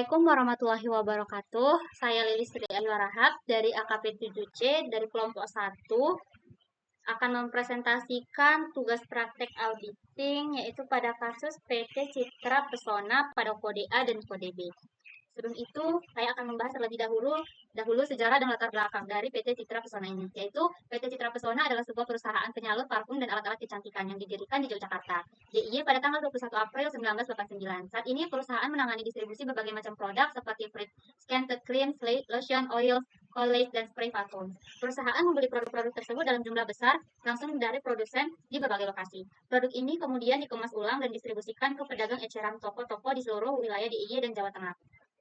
Assalamualaikum warahmatullahi wabarakatuh. Saya Lilis Sri Ayu Rahab dari AKP 7C dari kelompok 1 akan mempresentasikan tugas praktek auditing yaitu pada kasus PT Citra Pesona pada kode A dan kode B. Sebelum itu, saya akan membahas terlebih dahulu sejarah dan latar belakang dari PT Citra Pesona ini, yaitu PT Citra Pesona adalah sebuah perusahaan penyalur parfum dan alat-alat kecantikan yang didirikan di Yogyakarta, DIY pada tanggal 21 April 1989. Saat ini perusahaan menangani distribusi berbagai macam produk seperti scented cream, lotion, oil, collage, dan spray parfum. Perusahaan membeli produk-produk tersebut dalam jumlah besar langsung dari produsen di berbagai lokasi. Produk ini kemudian dikemas ulang dan distribusikan ke pedagang eceran toko-toko di seluruh wilayah DIY dan Jawa Tengah.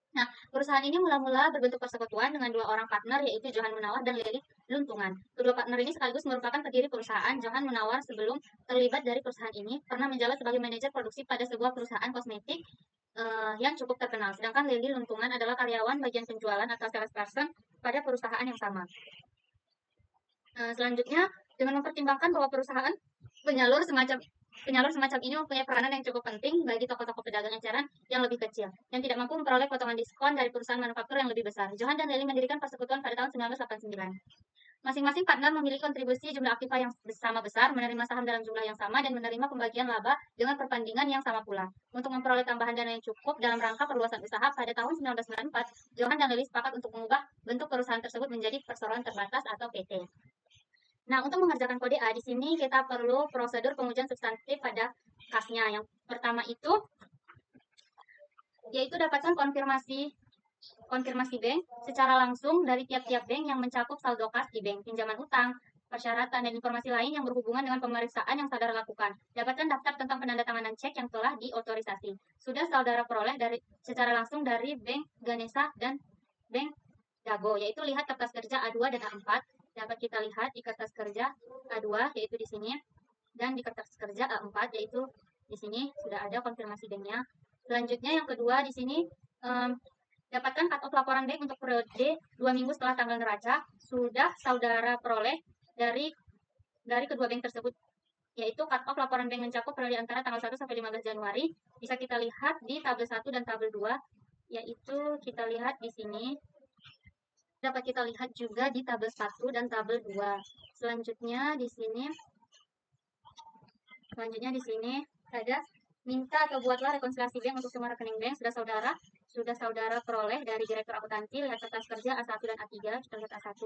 Nah, perusahaan ini mula-mula berbentuk persekutuan dengan dua orang partner, yaitu Johan Munawar dan Leli Luntungan. Kedua partner ini sekaligus merupakan pendiri perusahaan. Johan Munawar sebelum terlibat dari perusahaan ini pernah menjabat sebagai manajer produksi pada sebuah perusahaan kosmetik yang cukup terkenal. Sedangkan Leli Luntungan adalah karyawan bagian penjualan atau salesperson pada perusahaan yang sama. Selanjutnya, dengan mempertimbangkan bahwa perusahaan penyalur semacam ini mempunyai peranan yang cukup penting bagi toko-toko pedagang eceran yang lebih kecil, yang tidak mampu memperoleh potongan diskon dari perusahaan manufaktur yang lebih besar. Johan dan Leli mendirikan persekutuan pada tahun 1989. Masing-masing partner memiliki kontribusi jumlah aktiva yang sama besar, menerima saham dalam jumlah yang sama, dan menerima pembagian laba dengan perbandingan yang sama pula. Untuk memperoleh tambahan dana yang cukup dalam rangka perluasan usaha pada tahun 1994, Johan dan Leli sepakat untuk mengubah bentuk perusahaan tersebut menjadi perseroan terbatas atau PT. Nah, untuk mengerjakan kode A, di sini kita perlu prosedur pengujian substantif pada kasnya. Yang pertama itu, yaitu dapatkan konfirmasi bank secara langsung dari tiap-tiap bank yang mencakup saldo kas di bank, pinjaman utang, persyaratan, dan informasi lain yang berhubungan dengan pemeriksaan yang saudara lakukan. Dapatkan daftar tentang penandatanganan cek yang telah diotorisasi. Sudah saudara peroleh secara langsung dari Bank Ganesha dan Bank Dago, yaitu lihat kertas kerja A2 dan A4. Dapat kita lihat di kertas kerja A2 yaitu di sini, dan di kertas kerja A4 yaitu di sini sudah ada konfirmasi banknya. Selanjutnya yang kedua di sini dapatkan cut off laporan bank untuk periode 2 minggu setelah tanggal neraca. Sudah saudara peroleh dari kedua bank tersebut, yaitu cut off laporan bank mencakup periode antara tanggal 1 sampai 15 Januari. Bisa kita lihat di tabel 1 dan tabel 2, yaitu kita lihat di sini. Dapat kita lihat juga di tabel 1 dan tabel 2. Selanjutnya di sini ada minta atau buatlah rekonsiliasi bank untuk semua rekening bank. Sudah saudara peroleh dari direktur akuntansi. Lihat kertas kerja A1 dan A3. Kita lihat A1.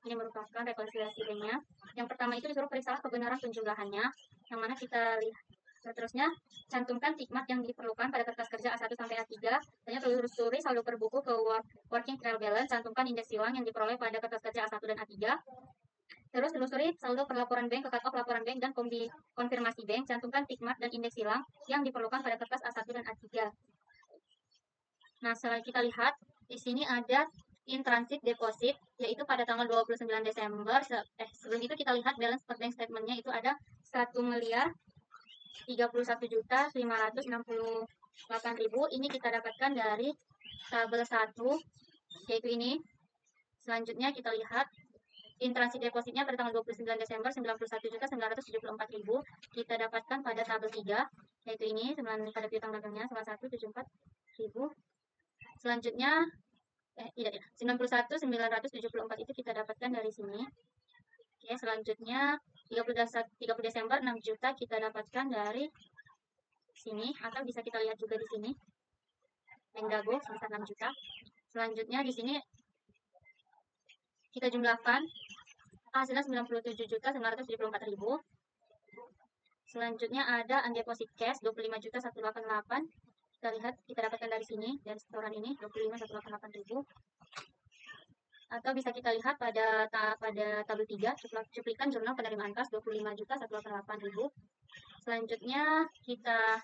Ini merupakan rekonsiliasi banknya. Yang pertama itu disuruh periksalah kebenaran penjumlahannya, yang mana kita lihat. Seterusnya, cantumkan tikmat yang diperlukan pada kertas kerja A1 sampai A3. Selanjutnya, telusuri saldo per buku ke working trial balance. Cantumkan indeks silang yang diperoleh pada kertas kerja A1 dan A3. Terus telusuri saldo per laporan bank ke cut off laporan bank dan konfirmasi bank. Cantumkan tikmat dan indeks silang yang diperlukan pada kertas A1 dan A3. Nah, setelah kita lihat, di sini ada in transit deposit, yaitu pada tanggal 29 Desember. Sebelum itu kita lihat balance per bank statementnya itu ada 1.031.568.000. Ini kita dapatkan dari tabel 1, yaitu ini. Selanjutnya kita lihat in transit depositnya pada tanggal 29 Desember 91.974.000. Kita dapatkan pada tabel 3, yaitu ini pada piutang dagangnya 91.074.000. Selanjutnya 91.974 itu kita dapatkan dari sini. Oke, selanjutnya 30 Desember 6 juta kita dapatkan dari sini, atau bisa kita lihat juga di sini. Dago sebesar 6 juta. Selanjutnya di sini kita jumlahkan hasilnya 97.974.000. Selanjutnya ada undeposit cash 25.188. Kita lihat, kita dapatkan dari sini, dari setoran ini 25.188.000. Atau bisa kita lihat pada tabel 3, cuplikan jurnal penerimaan kas 25.188.000. Selanjutnya kita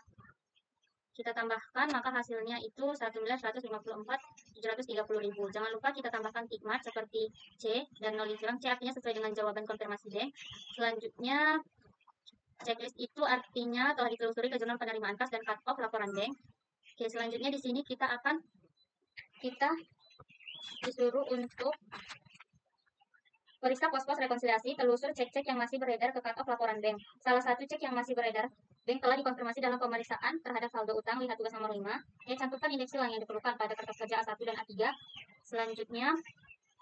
tambahkan, maka hasilnya itu 1.154.730.000. Jangan lupa kita tambahkan tikmat seperti C dan nol silang. C artinya sesuai dengan jawaban konfirmasi bank. Selanjutnya checklist itu artinya telah ditelusuri ke jurnal penerimaan kas dan cut off laporan bank. Oke, selanjutnya di sini kita disuruh untuk periksa pos-pos rekonsiliasi, telusur cek-cek yang masih beredar ke cut-off laporan bank. Salah satu cek yang masih beredar, bank telah dikonfirmasi dalam pemeriksaan terhadap saldo utang, lihat tugas nomor 5. Cantumkan indeks silang yang diperlukan pada kertas kerja A1 dan A3. Selanjutnya,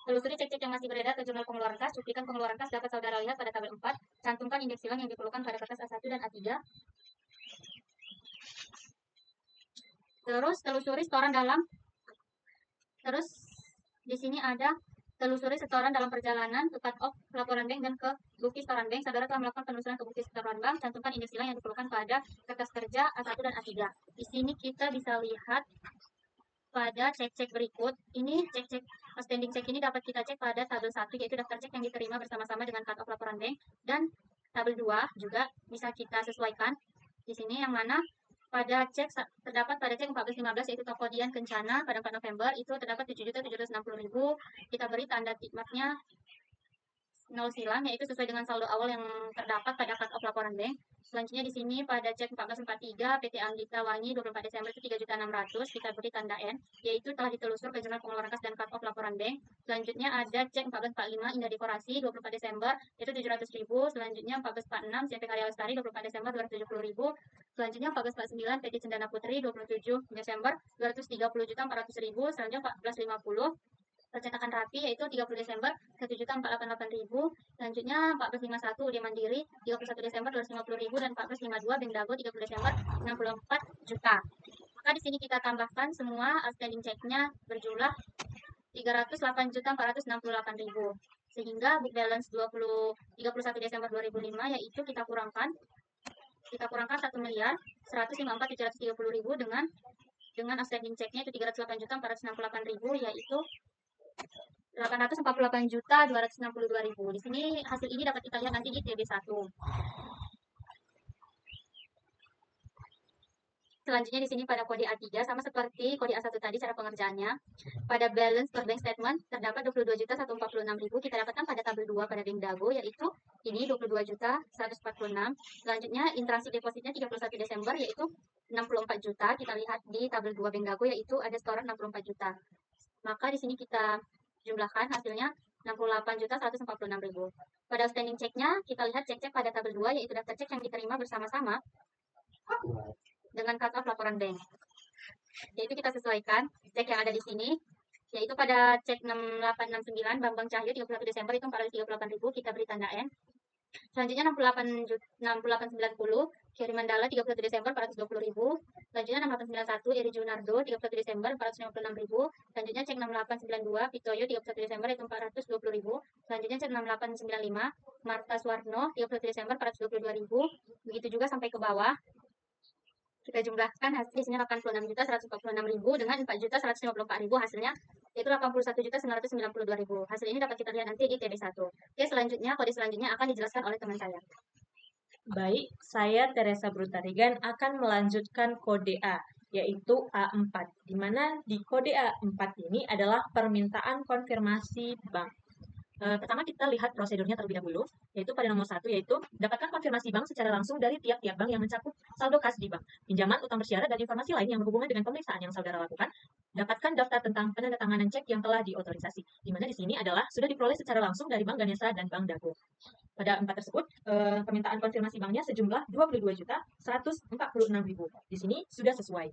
telusuri cek-cek yang masih beredar ke jurnal pengeluaran kas, cuplikan pengeluaran kas dapat saudara lihat pada tabel 4. Cantumkan indeks silang yang diperlukan pada kertas A1 dan A3. Terus telusuri setoran dalam. Terus di sini ada telusuri setoran dalam perjalanan ke cut off laporan bank dan ke bukti setoran bank. Saudara telah melakukan penelusuran ke bukti setoran bank. Cantumkan indeks silang yang diperlukan pada kertas kerja A1 dan A3. Di sini kita bisa lihat pada cek-cek berikut. Ini cek-cek outstanding cek ini dapat kita cek pada tabel 1, yaitu daftar cek yang diterima bersama-sama dengan cut off laporan bank, dan tabel 2 juga bisa kita sesuaikan. Di sini yang mana pada cek terdapat pada cek 1415 yaitu toko Dian Kencana pada 4 November itu terdapat 7.760.000. Kita beri tanda tikmarknya 0 silang, yaitu sesuai dengan saldo awal yang terdapat pada cut off laporan bank. Selanjutnya di sini pada cek 1443 PT Anggita Wangi 24 Desember itu 3.600.000, kita beri tanda N, yaitu telah ditelusur ke jurnal pengeluaran kas dan cut off laporan bank. Selanjutnya ada cek 1445 Indah Dekorasi 24 Desember itu 700.000. Selanjutnya 1446 CP Karya Lestari 24 Desember 270.000. Selanjutnya 1449 PT Cendana Putri 27 Desember 230.400.000. Selanjutnya 1450 percetakan rapi yaitu 30 Desember 1.488.000. Selanjutnya 1451 Ude Mandiri 31 Desember 250.000 dan 1452 Bank Dago 30 Desember 64 juta. Maka di sini kita tambahkan semua outstanding check-nya berjumlah 308.468.000. Sehingga book balance 31 Desember 2005 yaitu kita kurangkan 1.154.730.000 dengan outstanding check-nya itu 308.468.000, yaitu 848.262.000. Di sini hasil ini dapat kita lihat nanti di TB1. Selanjutnya di sini pada kode A3 sama seperti kode A1 tadi cara pengerjaannya. Pada balance per bank statement terdapat 22.146.000 kita dapatkan pada tabel 2 pada Bank Dago, yaitu ini 22.146. Selanjutnya intransi depositnya 31 Desember yaitu 64 juta. Kita lihat di tabel 2 Bank Dago yaitu ada setoran 64 juta. Maka di sini kita jumlahkan hasilnya 68.146.000. Pada outstanding check-nya kita lihat cek-cek pada tabel 2 yaitu daftar cek yang diterima bersama-sama dengan cut off laporan bank. Yaitu kita sesuaikan cek yang ada di sini, yaitu pada cek 6869 Bambang Cahyo 31 Desember itu 438.000, kita beri tanda N. Selanjutnya 6890 Kiri Mandala 31 Desember 420.000. Selanjutnya 6891 Iri Junardo 31 Desember 456.000. Selanjutnya cek 6892 Pitoyo 31 Desember itu 420.000. Selanjutnya cek 6895 Marta Suwarno 31 Desember 422.000. Begitu juga sampai ke bawah. Kita jumlahkan hasil di sini 86.146.000 dengan 4.154.000 hasilnya yaitu 81.992.000. Hasil ini dapat kita lihat nanti di TB1. Oke, selanjutnya kode selanjutnya akan dijelaskan oleh teman saya. Baik, saya Teresa Brutarigan akan melanjutkan kode A, yaitu A4, di mana di kode A4 ini adalah permintaan konfirmasi bank. Pertama kita lihat prosedurnya terlebih dahulu, yaitu pada nomor 1, yaitu dapatkan konfirmasi bank secara langsung dari tiap-tiap bank yang mencakup saldo kas di bank, pinjaman, utang bersyarat, dan informasi lain yang berhubungan dengan pemeriksaan yang saudara lakukan. Dapatkan daftar tentang penandatanganan cek yang telah diotorisasi, di mana di sini adalah sudah diperoleh secara langsung dari Bank Ganesha dan Bank Dago. Pada 4 tersebut, permintaan konfirmasi banknya sejumlah 22.146.000. Di sini sudah sesuai.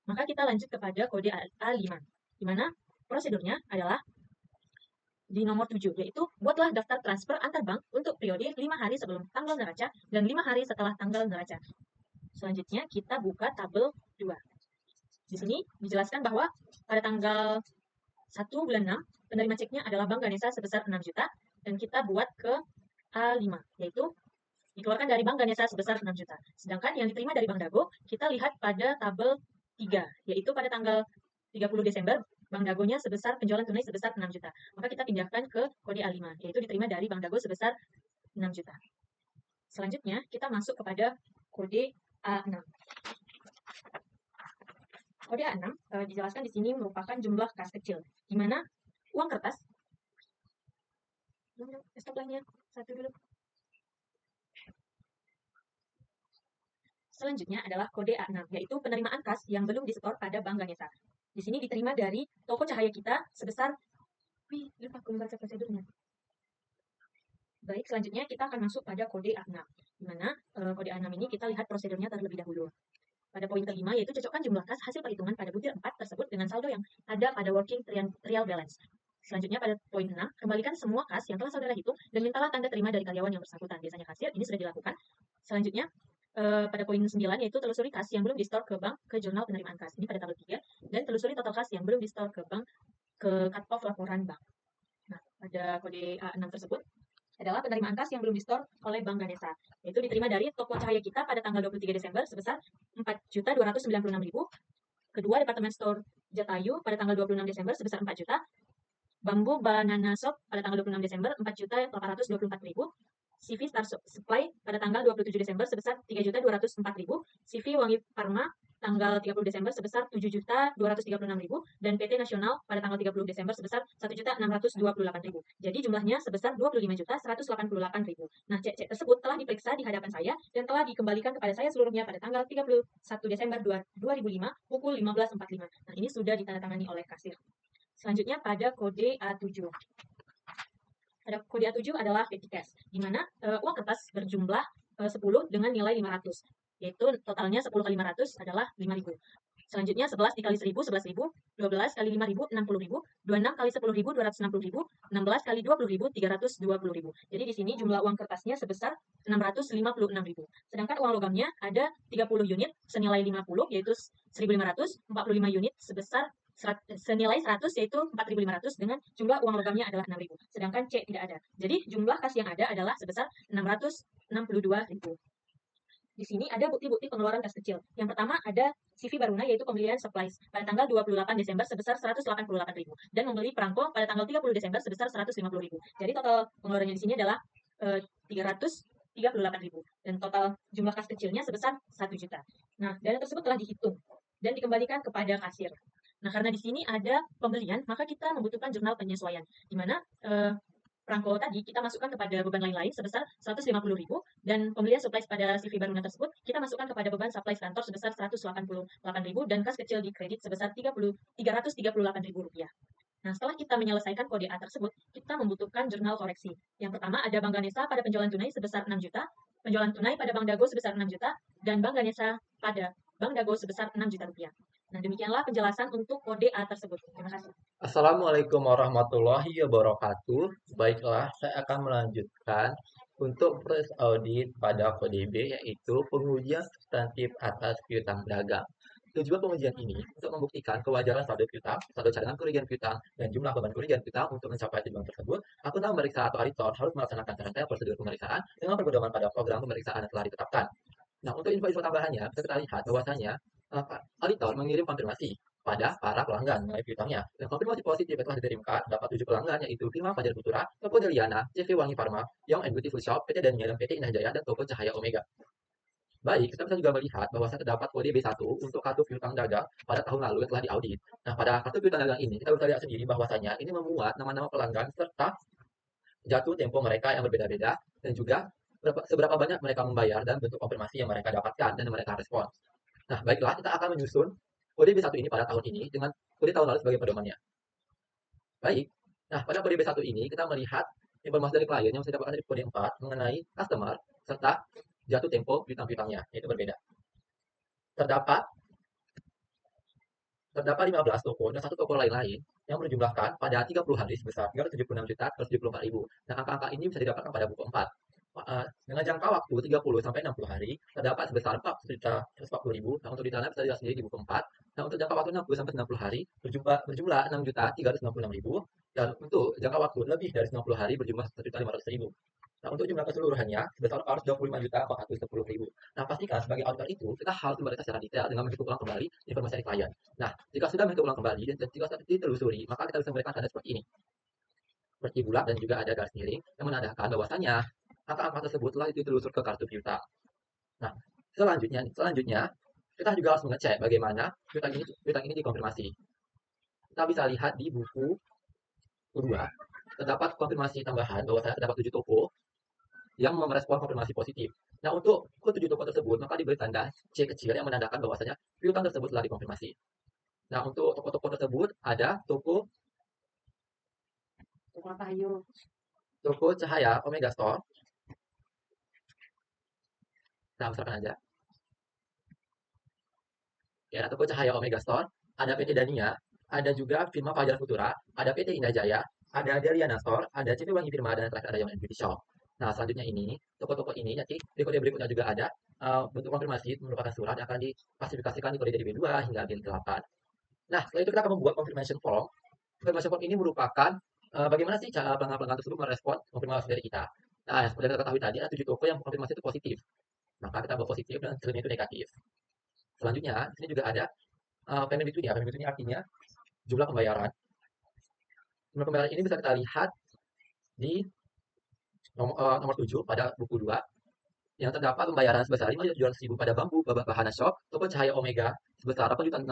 Maka kita lanjut kepada kode A5, di mana prosedurnya adalah di nomor 7, yaitu buatlah daftar transfer antar bank untuk periode 5 hari sebelum tanggal neraca dan 5 hari setelah tanggal neraca. Selanjutnya kita buka tabel 2. Di sini dijelaskan bahwa pada tanggal 1 bulan 6, penerima ceknya adalah Bank Ganesha sebesar 6 juta, dan kita buat ke A5, yaitu dikeluarkan dari Bank Ganesha sebesar 6 juta. Sedangkan yang diterima dari Bank Dago, kita lihat pada tabel 3, yaitu pada tanggal 30 Desember, Bank Dagonya sebesar penjualan tunai sebesar 6 juta. Maka kita pindahkan ke kode A5, yaitu diterima dari Bank Dago sebesar 6 juta. Selanjutnya, kita masuk kepada kode A6. Kode A6 dijelaskan di sini merupakan jumlah kas kecil, di mana uang kertas, stop line-nya, satu dulu. Selanjutnya adalah kode A6, yaitu penerimaan kas yang belum disetor pada Bank Ganesha. Di sini diterima dari toko cahaya kita sebesar, lupa aku membaca prosedurnya. Baik, selanjutnya kita akan masuk pada kode A6, di mana kode A6 ini kita lihat prosedurnya terlebih dahulu. Pada poin kelima, yaitu cocokkan jumlah kas hasil perhitungan pada butir 4 tersebut dengan saldo yang ada pada working trial balance. Selanjutnya pada poin 6, kembalikan semua kas yang telah saudara hitung dan mintalah tanda terima dari karyawan yang bersangkutan. Biasanya kasir, ini sudah dilakukan. Selanjutnya, pada poin 9, yaitu telusuri kas yang belum di-store ke bank ke jurnal penerimaan kas. Ini pada tabel 3. Dan telusuri total kas yang belum di-store ke bank ke cut-off laporan bank. Nah, pada kode A6 tersebut adalah penerimaan kas yang belum di-store oleh Bank Ganesha, yaitu diterima dari toko cahaya kita pada tanggal 23 Desember sebesar 4.296.000. Kedua, Departemen Store Jatayu pada tanggal 26 Desember sebesar 4 juta. Bambu Banana Shop pada tanggal 26 Desember 4.824.000. CV Star Supply pada tanggal 27 Desember sebesar 3.204.000. CV Wangi Pharma tanggal 30 Desember sebesar 7.236.000 dan PT Nasional pada tanggal 30 Desember sebesar 1.628.000. Jadi jumlahnya sebesar 25.188.000. Nah, cek tersebut telah diperiksa di hadapan saya dan telah dikembalikan kepada saya seluruhnya pada tanggal 31 Desember 2005 pukul 15.45. Nah, ini sudah ditandatangani oleh kasir. Selanjutnya pada kode A7. Pada kode A7 adalah petty cash, di mana uang kertas berjumlah 10 dengan nilai 500. Yaitu totalnya 10 kali 500 adalah 5.000. Selanjutnya 11 dikali 1.000, 11.000, 12 kali 5.000, 60.000, 26 kali 10.000, 260.000, 16 kali 20.000, 320.000. Jadi di sini jumlah uang kertasnya sebesar 656.000. Sedangkan uang logamnya ada 30 unit senilai 50, yaitu 1.500, 45 unit sebesar senilai 100, yaitu 4.500 dengan jumlah uang logamnya adalah 6.000. Sedangkan C tidak ada. Jadi jumlah kas yang ada adalah sebesar 662.000. Di sini ada bukti-bukti pengeluaran kas kecil. Yang pertama ada CV Baruna, yaitu pembelian supplies pada tanggal 28 Desember sebesar 188.000 dan membeli perangko pada tanggal 30 Desember sebesar 150.000. Jadi total pengeluarannya di sini adalah 338.000 dan total jumlah kas kecilnya sebesar 1 juta. Nah, dana tersebut telah dihitung dan dikembalikan kepada kasir. Nah, karena di sini ada pembelian, maka kita membutuhkan jurnal penyesuaian, di mana perangko tadi kita masukkan kepada beban lain-lain sebesar 150.000 dan pembelian supplies pada CV Baruna tersebut kita masukkan kepada beban supplies kantor sebesar 188.000 dan kas kecil di kredit sebesar 338.000 rupiah. Nah, setelah kita menyelesaikan kode A tersebut, kita membutuhkan jurnal koreksi. Yang pertama ada Bank Ganesha pada penjualan tunai sebesar 6 juta, penjualan tunai pada Bank Dago sebesar 6 juta, dan Bank Ganesha pada Bank Dago sebesar 6 juta rupiah. Nah, demikianlah penjelasan untuk kode A tersebut. Terima kasih. Assalamualaikum warahmatullahi wabarakatuh. Baiklah, saya akan melanjutkan untuk proses audit pada kode B, yaitu pengujian substantif atas piutang dagang. Tujuan pengujian ini untuk membuktikan kewajaran saldo piutang, saldo cadangan kerugian piutang, dan jumlah beban kerugian piutang untuk mencapai tujuan tersebut. Akuntan pemeriksa atau auditor harus melaksanakan serangkaian prosedur pemeriksaan dengan berpedoman pada program pemeriksaan yang telah ditetapkan. Nah, untuk info-info tambahannya, bisa kita lihat bahwasanya auditor mengirim konfirmasi pada para pelanggan mengenai piutangnya. Dan konfirmasi positif yang telah dikirimkan dapat 7 pelanggan, yaitu Firma Fajar Putra, Toko Deliana, CV Wangi Pharma, Young and Beautiful Shop, PT Dania, dan PT Indah Jaya, dan Toko Cahaya Omega. Baik, kita bisa juga melihat bahwa terdapat kode B1 untuk kartu piutang dagang pada tahun lalu yang telah diaudit. Nah, pada kartu piutang dagang ini, kita bisa lihat sendiri bahwasanya ini memuat nama-nama pelanggan serta jatuh tempo mereka yang berbeda-beda dan juga seberapa banyak mereka membayar dan bentuk konfirmasi yang mereka dapatkan dan mereka respons. Nah, baiklah, kita akan menyusun kode B1 ini pada tahun ini dengan kode tahun lalu sebagai pedomannya. Baik, nah pada kode B1 ini kita melihat informasi dari klien yang saya dapatkan dari kode 4 mengenai customer serta jatuh tempo piutang-piutangnya, yaitu berbeda. Terdapat 15 toko dan satu toko lain-lain yang berjumlahkan pada 30 hari sebesar 376.174.000. Nah, angka-angka ini bisa didapatkan pada buku 4. Dengan jangka waktu 30 sampai 60 hari terdapat sebesar 4.140.000. Nah, untuk detailnya bisa dilihat sendiri di buku 4. Nah, untuk jangka waktu 60 sampai 90 hari berjumlah 6.396.000 dan untuk jangka waktu lebih dari 90 hari berjumlah 1.500.000. Nah, untuk jumlah keseluruhannya sebesar 425.410.000. Nah, pastikan sebagai auditor itu kita harus memeriksa secara detail dengan menghitung ulang kembali informasi dari klien. Nah, jika sudah menghitung ulang kembali dan jika sudah ditelusuri, maka kita bisa memberikan tanda seperti ini. Seperti bulat dan juga ada garis miring yang menandakan bahwasanya angka-angka tersebut telah ditelusur ke kartu piutang. Nah, selanjutnya kita juga harus mengecek bagaimana piutang ini dikonfirmasi. Kita bisa lihat di buku kedua, terdapat konfirmasi tambahan bahwa terdapat 7 toko yang merespon konfirmasi positif. Nah, untuk ke-7 toko tersebut, maka diberi tanda C kecil yang menandakan bahwasanya piutang tersebut telah dikonfirmasi. Nah, untuk toko-toko tersebut ada toko toko cahaya Omega Store. Nah, besarkan aja. Ya, toko cahaya Omega Store, ada PT Dania, ada juga firma Fajar Futura, ada PT Indah Jaya, ada Deliana Store, ada CV Wangi Firma, dan terakhir ada Young Beauty Shop. Nah, selanjutnya ini, toko-toko ini nanti di kode berikutnya juga ada bentuk konfirmasi merupakan surat yang akan diklasifikasikan di kode DB2 hingga DB8. Nah, setelah itu kita akan membuat confirmation form. Confirmation form ini merupakan bagaimana sih cara pelanggan-pelanggan tersebut merespon konfirmasi dari kita. Nah, seperti yang kita ketahui tadi, ada 7 toko yang konfirmasi itu positif. Maka kita buat positif dan selebihnya itu negatif. Selanjutnya, di sini juga ada payment between ya. Payment between ini artinya jumlah pembayaran. Jumlah pembayaran ini bisa kita lihat di nomor 7 pada buku 2 yang terdapat pembayaran sebesar 5.200.000 pada Bambu Bahana Shop, Toko Cahaya Omega sebesar 8.600.000,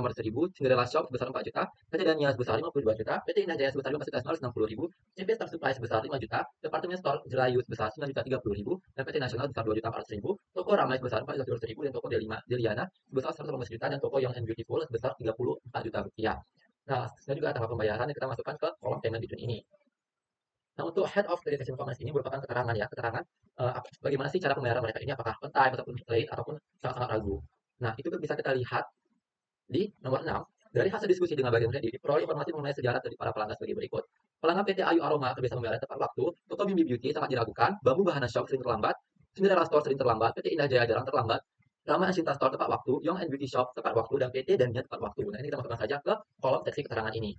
Cinderella Shop sebesar 4 juta, PT Dania sebesar 52 juta, PT Indah Jaya sebesar 15.960.000, CP Star Supply sebesar 5 juta, Departemen Store Jelayu sebesar 9.030.000, dan PT Nasional sebesar 2.400.000, Toko Ramai sebesar 4.200.000, dan Toko Deliana sebesar 115 juta, dan Toko Young and Beautiful sebesar 34 juta rupiah. Nah, dan juga tanggal pembayaran yang kita masukkan ke kolom payment between ini. Nah, untuk head of credit commerce ini merupakan keterangan ya, keterangan bagaimana sih cara pembayaran mereka ini, apakah on time ataupun late ataupun sangat-sangat ragu. Nah, itu bisa kita lihat di nomor 6. Dari hasil diskusi dengan bagian kredit, diperoleh informasi mengenai sejarah dari para pelanggan sebagai berikut. Pelanggan PT Ayu Aroma terbiasa membayar tepat waktu, toko Bimbi Beauty sangat diragukan, Bambu Bahana Shop sering terlambat, Cinderella Store sering terlambat, PT Indah Jaya jarang terlambat, Rama Ashinta Store tepat waktu, Young and Beauty Shop tepat waktu, dan PT Dania tepat waktu. Nah, ini kita masukkan saja ke kolom seksi keterangan ini.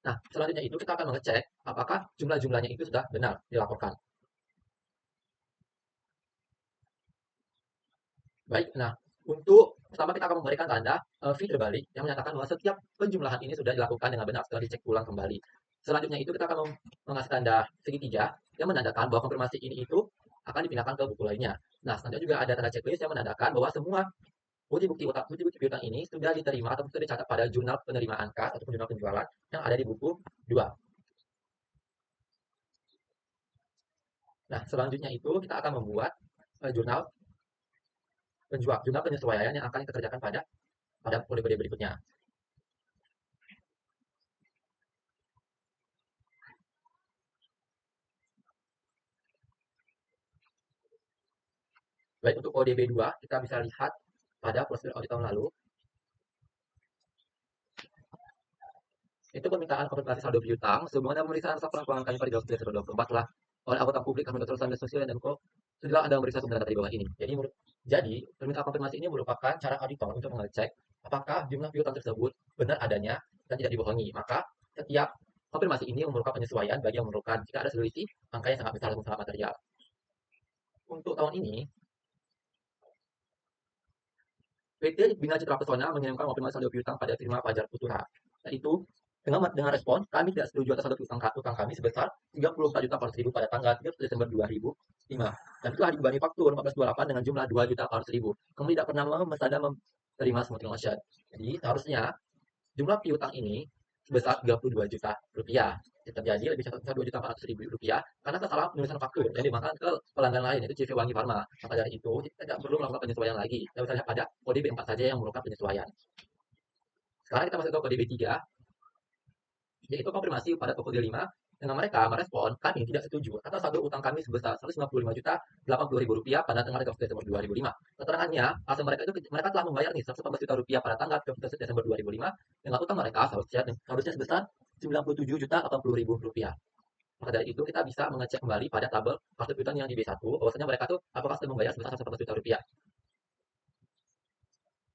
Nah, selanjutnya itu kita akan mengecek apakah jumlah-jumlahnya itu sudah benar dilaporkan. Baik, nah untuk pertama kita akan memberikan tanda V terbalik yang menyatakan bahwa setiap penjumlahan ini sudah dilakukan dengan benar setelah dicek ulang kembali. Selanjutnya itu kita akan mengasih tanda segitiga yang menandakan bahwa konfirmasi ini itu akan dipindahkan ke buku lainnya. Nah, selanjutnya juga ada tanda checklist yang menandakan bahwa semua bukti-bukti piutang ini sudah diterima atau sudah dicatat pada jurnal penerimaan kas ataupun jurnal penjualan yang ada di buku 2. Nah, selanjutnya itu kita akan membuat jurnal penyesuaian yang akan kita kerjakan pada kode-kode berikutnya. Baik, untuk kode B2 kita bisa lihat pada prosedur audit tahun lalu. Itu permintaan konfirmasi saldo piutang sehubungan dengan pemeriksaan laporan keuangan kami pada Januari 2024 telah oleh anggota publik kami Dr. Sandra Sosial dan Co. Sudah ada memeriksa sumber data di bawah ini. Jadi permintaan konfirmasi ini merupakan cara auditor untuk mengecek apakah jumlah piutang tersebut benar adanya dan tidak dibohongi. Maka setiap konfirmasi ini memerlukan penyesuaian bagi yang memerlukan jika ada selisih angka yang sangat besar dalam sangat material. Untuk tahun ini, PT Bina Citra Pesona mengirimkan konfirmasi saldo piutang pada firma Fajar Futura. Yaitu dengan respon, kami tidak setuju atas saldo utang kami sebesar 34.400.000 pada tanggal 30 Desember 2005. Dan telah dibebani faktur 1428 dengan jumlah 2.400.000. Kami tidak pernah menerima smoothing motion. Jadi seharusnya jumlah piutang ini sebesar 32 juta rupiah. Terjadi lebih sebesar 2.400.000 rupiah karena kesalahan penulisan faktur yang dimakan ke pelanggan lain yaitu CV Wangi Pharma. Maka dari itu kita tidak perlu melakukan penyesuaian lagi. Kita bisa lihat pada kode B4 saja yang memerlukan penyesuaian. Sekarang kita masuk ke kode B3, yaitu konfirmasi pada toko D5 dengan mereka merespon kami tidak setuju atas saldo utang kami sebesar 155.080.000 rupiah pada tanggal 30 Desember 2005. Keterangannya, asal mereka telah membayar nih 114 juta rupiah pada tanggal 30 Desember 2005 dengan utang mereka seharusnya sebesar 97.080.000 rupiah. Maka dari itu kita bisa mengecek kembali pada tabel kartu piutang yang di B1 bahwasanya mereka tuh apakah sudah membayar sebesar 114 juta rupiah.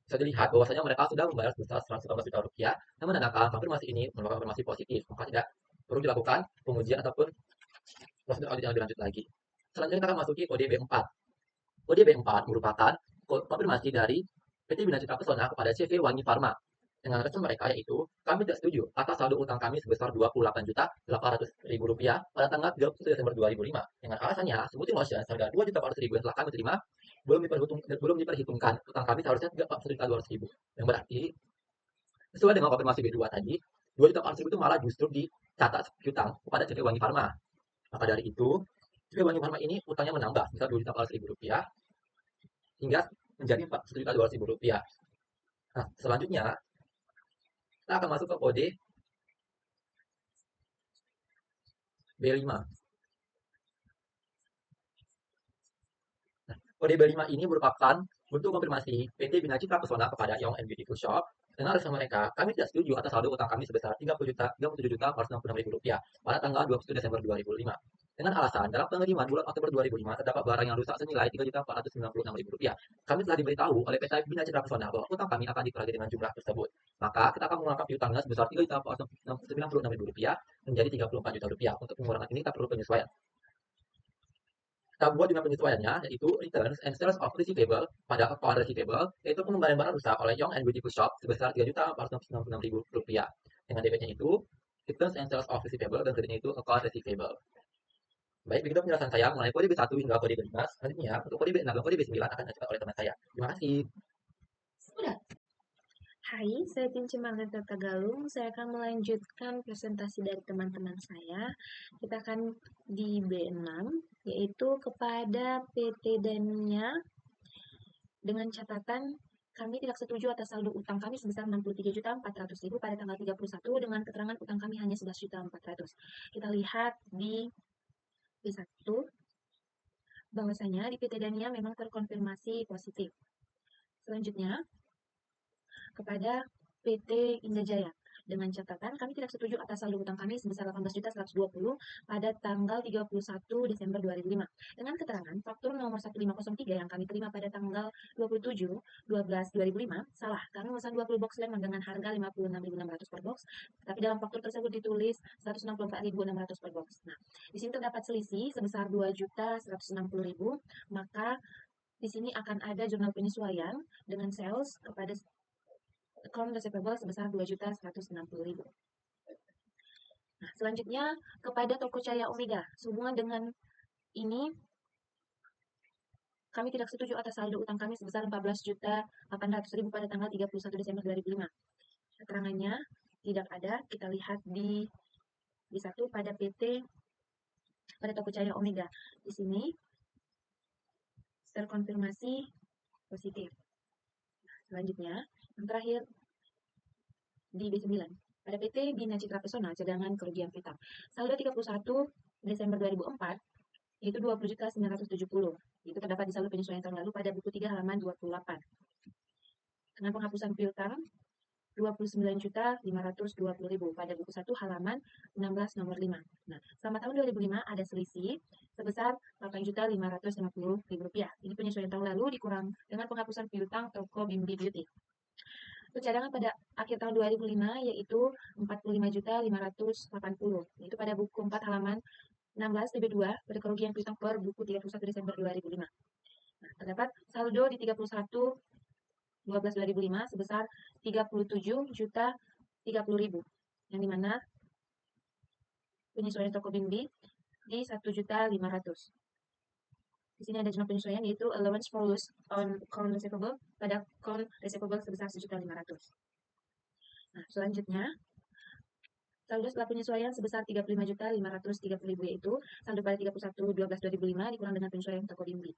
Bisa dilihat bahwasanya mereka sudah membayar sebesar 114 juta rupiah yang menandakan konfirmasi ini merupakan konfirmasi positif, maka tidak perlu dilakukan pengujian ataupun prosedur audit yang lebih lanjut lagi. Selanjutnya kita akan masuki kode B4. Kode B4 merupakan konfirmasi dari PT Bina Citra Pesona kepada CV Wangi Pharma dengan respon mereka yaitu kami tidak setuju atas saldo utang kami sebesar 28.800.000 rupiah pada tanggal 30 Desember 2005 dengan alasannya smoothing motion harga 2.400.000 yang telah kami terima belum diperhitungkan utang kami seharusnya 1.200.000 yang berarti sesuai dengan konfirmasi B2 tadi 2.400.000 itu malah justru dicatat piutang kepada CV Wangi Pharma. Maka dari itu CV Wangi Pharma ini utangnya menambah sebesar 2.400.000 rupiah hingga menjadi 1.200.000 rupiah. Nah, selanjutnya kita akan masuk ke kode B5. Kode B5 ini merupakan bentuk konfirmasi PT Bina Citra Pesona kepada Young and Beautiful Shop dengan alasan mereka, kami tidak setuju atas saldo utang kami sebesar Rp37.466.000 pada tanggal 21 Desember 2005. Dengan alasan, dalam pengiriman bulan Oktober 2005 terdapat barang yang rusak senilai Rp3.496.000. Kami telah diberitahu oleh PT Bina Citra Pesona bahwa utang kami akan ditagih dengan jumlah tersebut. Maka kita akan mengurangi piutangnya sebesar Rp3.496.000 menjadi Rp34 juta. Untuk pengurangan ini kita perlu penyesuaian. Kita buat dengan penyesuaiannya, yaitu returns and sales of receivable pada account receivable, yaitu pengembalian barang rusak oleh Young and Beautiful Shop sebesar Rp3.496.000. Dengan debitnya itu returns and sales of receivable dan kreditnya itu account receivable. Baik, begitu penjelasan saya mengenai kode B1 hingga kode B5. Selanjutnya, untuk kode B6 dan kode B9 akan dijelaskan oleh teman saya. Terima kasih. Hai, saya tim Cimanggis Tagalung. Saya akan melanjutkan presentasi dari teman-teman saya. Kita akan di B6, yaitu kepada PT Dania dengan catatan kami tidak setuju atas saldo utang kami sebesar Rp63.400.000 pada tanggal 31 dengan keterangan utang kami hanya Rp11.400.000. Kita lihat di B1 bahwasanya di PT Dania memang terkonfirmasi positif. Selanjutnya, kepada PT Indajaya dengan catatan kami tidak setuju atas saldo utang kami sebesar Rp18.120.000 pada tanggal 31 Desember 2005 dengan keterangan faktur nomor 1503 yang kami terima pada tanggal 27/12/2005 salah. Kami memesan 20 box lemon dengan harga Rp56.600 per box, tapi dalam faktur tersebut ditulis Rp164.600 per box. Nah, di sini terdapat selisih sebesar Rp2.160.000, maka di sini akan ada jurnal penyesuaian dengan sales kepada account receivable sebesar Rp2.160.000. Nah, selanjutnya kepada Toko Cahaya Omega. Sehubungan dengan ini, kami tidak setuju atas saldo utang kami sebesar Rp14.800.000 pada tanggal 31 Desember 2005. Keterangannya tidak ada. Kita lihat di B1 pada Toko Cahaya Omega. Di sini terkonfirmasi positif. Selanjutnya, yang terakhir di B9. Pada PT Bina Citra Pesona, cadangan kerugian piutang. Saldo 31 Desember 2004, yaitu Rp20.970. Itu terdapat di saldo penyesuaian tahun lalu pada buku 3 halaman 28. Dengan penghapusan piutang, Rp29.520.000 pada buku 1 halaman 16 nomor 5. Nah, selama tahun 2005 ada selisih sebesar Rp8.550.000. Ini penyesuaian tahun lalu dikurang dengan penghapusan piutang toko Bimbi Beauty. Untuk cadangan pada akhir tahun 2005 yaitu Rp45.580. Itu pada buku 4 halaman 16 TB2 pada kerugian piutang per buku 31 Desember 2005. Nah, terdapat saldo di 31/12/2005 sebesar Rp37.030.000, yang dimana penyesuaian toko Bimbi di Rp1.500.000. Di sini ada jurnal penyesuaian yaitu allowance for loss on account receivable pada account receivable sebesar Rp1.500.000. Nah, selanjutnya saldo setelah penyesuaian sebesar Rp35.530.000 yaitu saldo pada 31/12/2005 dikurang dengan penyesuaian toko Bimbi.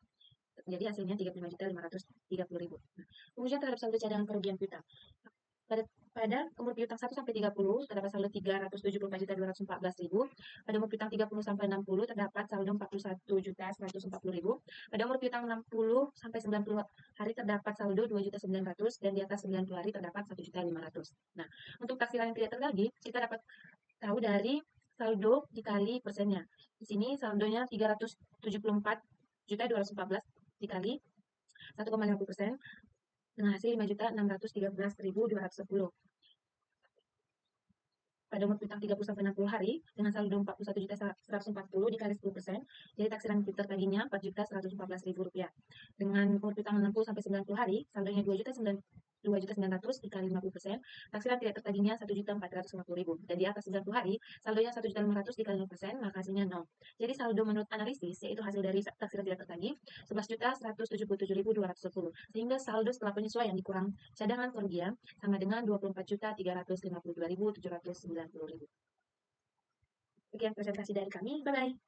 Jadi hasilnya Rp35.530.000. Nah, pengujian terhadap saldo cadangan kerugian piutang. Pada umur piutang 1-30 terdapat saldo Rp374.214.000. Pada umur piutang 30-60 terdapat saldo Rp41.140.000. Pada umur piutang 60-90 hari terdapat saldo Rp2.900.000 dan di atas 90 hari terdapat Rp1.500.000. Nah, untuk taksiran yang tidak tertagih kita dapat tahu dari saldo dikali persennya. Di sini saldonya Rp374.214 dikali 1,50% dengan hasil Rp5.613.210. Pada umur piutang 30-60 hari dengan saldo Rp41.140 dikali 10%, jadi taksiran tertagihnya Rp4.114.000. Dengan umur piutang 60-90 hari, saldonya Rp2.900.000 dikali 50%, taksiran tidak tertagihnya Rp1.450.000. Dan di atas 90 hari, saldonya Rp1.500.000 dikali 0%, maka hasilnya 0. Jadi saldo menurut analisis, yaitu hasil dari taksiran tidak tertagih, Rp11.177.210. Sehingga saldo setelah penyesuaian dikurang cadangan kerugian sama dengan Rp24.352.790. Sekian presentasi dari kami. Bye-bye.